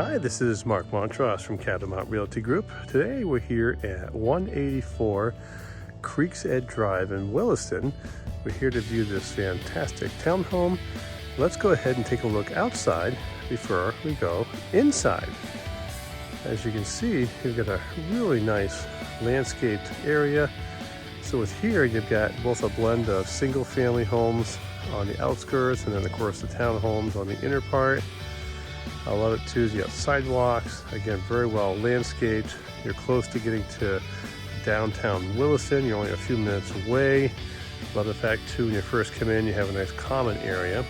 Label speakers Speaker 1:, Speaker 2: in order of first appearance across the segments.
Speaker 1: Hi, this is Mark Montross from Catamount Realty Group. Today we're here at 184 Creeks Edge Drive in Williston. We're here to view this fantastic townhome. Let's go ahead and take a look outside before we go inside. As you can see, you've got a really nice landscaped area. So with here, you've got both a blend of single family homes on the outskirts and then of course the townhomes on the inner part. I love it too, you got sidewalks, again, very well landscaped. You're close to getting to downtown Williston, you're only a few minutes away. Love the fact too, when you first come in, you have a nice common area.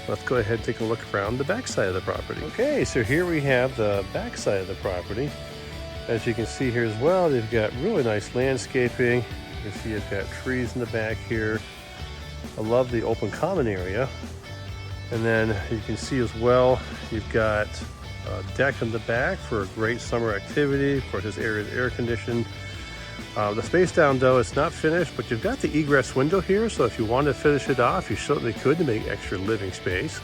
Speaker 1: Let's go ahead and take a look around the back side of the property. Okay, so here we have the back side of the property. As you can see here as well, they've got really nice landscaping. You can see you've got trees in the back here. I love the open common area. And then you can see as well, you've got a deck in the back for a great summer activity. Of course, this area is air conditioned. The space down though, it's not finished, but you've got the egress window here. So if you want to finish it off, you certainly could to make extra living space.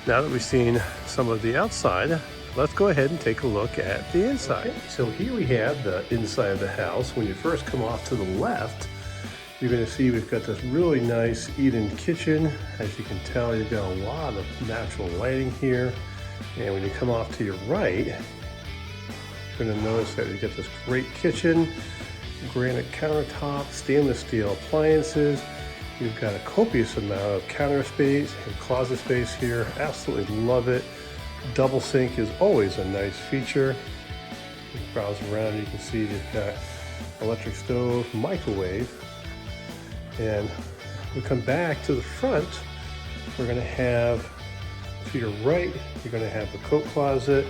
Speaker 1: Now that we've seen some of the outside, let's go ahead and take a look at the inside. Okay, so here we have the inside of the house. When you first come off to the left, you're going to see we've got this really nice eat-in kitchen. As you can tell, you've got a lot of natural lighting here. And when you come off to your right, you're going to notice that you've got this great kitchen, granite countertops, stainless steel appliances. You've got a copious amount of counter space and closet space here. Absolutely love it. Double sink is always a nice feature. You browse around, you can see you've got electric stove, microwave. And we come back to the front, we're going to have, to your right, you're going to have the coat closet,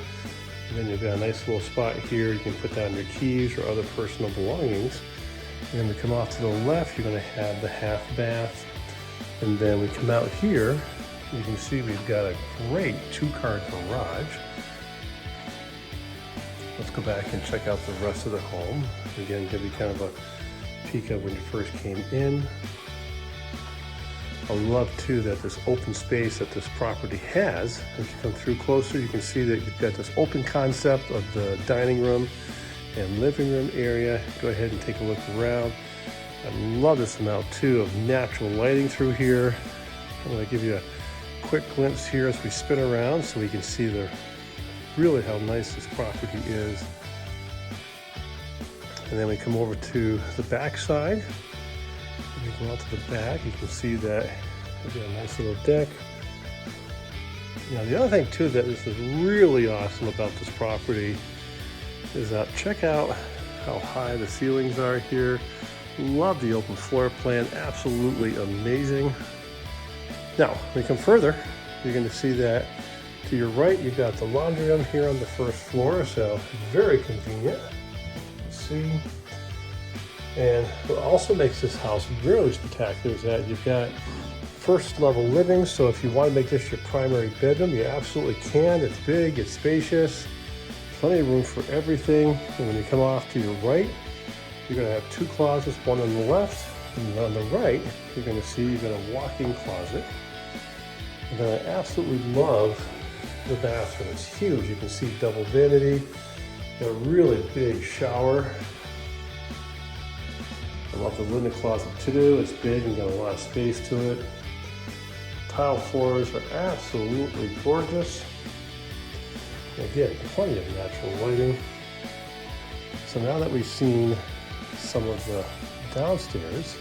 Speaker 1: and then you've got a nice little spot here. You can put down your keys or other personal belongings. And then we come off to the left, you're going to have the half bath. And then we come out here, you can see we've got a great two-car garage. Let's go back and check out the rest of the home. Again, give you kind of a peek of when you first came in. I love too that this open space that this property has. If you come through closer, you can see that you've got this open concept of the dining room and living room area. Go ahead and take a look around. I love this amount too of natural lighting through here. I'm going to give you a quick glimpse here as we spin around so we can see really how nice this property is. And then we come over to the back side. We go out to the back, you can see that we've got a nice little deck. Now the other thing too that is really awesome about this property is that check out how high the ceilings are here. Love the open floor plan, absolutely amazing. Now, when we come further, you're going to see that to your right, you've got the laundry room here on the first floor, so very convenient. See, and what also makes this house really spectacular is that you've got first level living. So if you want to make this your primary bedroom, you absolutely can. It's big, it's spacious, plenty of room for everything. And when you come off to your right, you're going to have two closets, one on the left, and on the right, you're going to see you've got a walk-in closet. And then I absolutely love the bathroom. It's huge. You can see double vanity. Got a really big shower. I love the linen closet too. It's big and got a lot of space to it. Tile floors are absolutely gorgeous. Again, plenty of natural lighting. So now that we've seen some of the downstairs,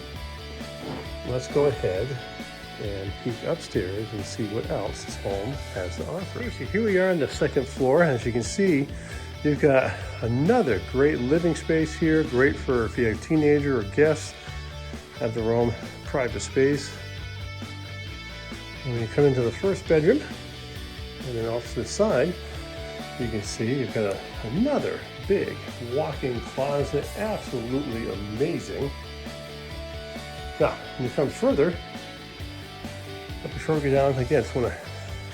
Speaker 1: let's go ahead and peek upstairs and see what else this home has to offer. So here we are on the second floor. As you can see, you've got another great living space here, great for if you have a teenager or guests, have their own private space. And when you come into the first bedroom, and then off to the side, you can see you've got another big walk-in closet, absolutely amazing. Now, when you come further, but before we go down, again, I just want to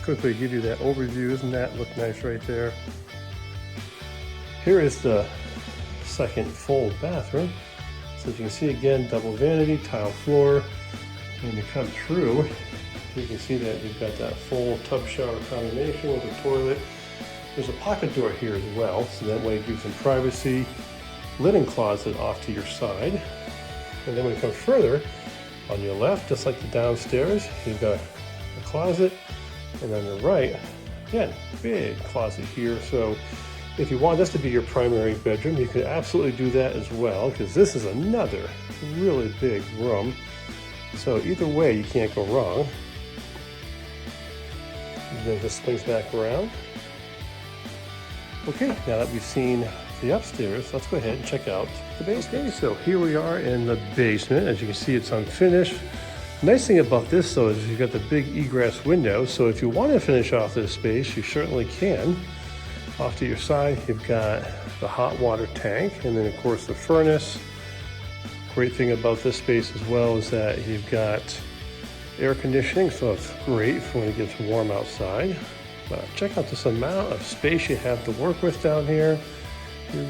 Speaker 1: quickly give you that overview. Doesn't that look nice right there? Here is the second full bathroom. So as you can see, again, double vanity, tile floor. When you come through, you can see that you've got that full tub shower combination with a toilet There's a pocket door here as well, so that way it gives some privacy. Linen closet off to your side. And then when you come further, on your left, just like the downstairs, you've got a closet. And on the right, again, big closet here. So if you want this to be your primary bedroom, you can absolutely do that as well, because this is another really big room. So either way, you can't go wrong. And then this swings back around. Okay, now that we've seen the upstairs, let's go ahead and check out the basement. Okay, so here we are in the basement. As you can see, it's unfinished. Nice thing about this though is you've got the big egress window, so if you want to finish off this space, you certainly can. Off to your side, you've got the hot water tank, and then of course the furnace. Great thing about this space as well is that you've got air conditioning, so it's great for when it gets warm outside. Check out this amount of space you have to work with down here.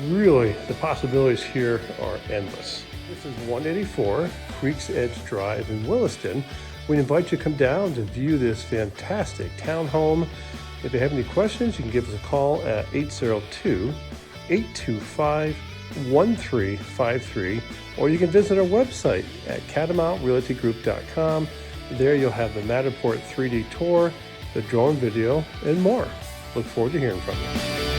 Speaker 1: Really, the possibilities here are endless. This is 184 Creeks Edge Drive in Williston. We invite you to come down to view this fantastic townhome. If you have any questions, you can give us a call at 802-825-1353, or you can visit our website at catamountrealtygroup.com. There you'll have the Matterport 3D tour, the drone video, and more. Look forward to hearing from you.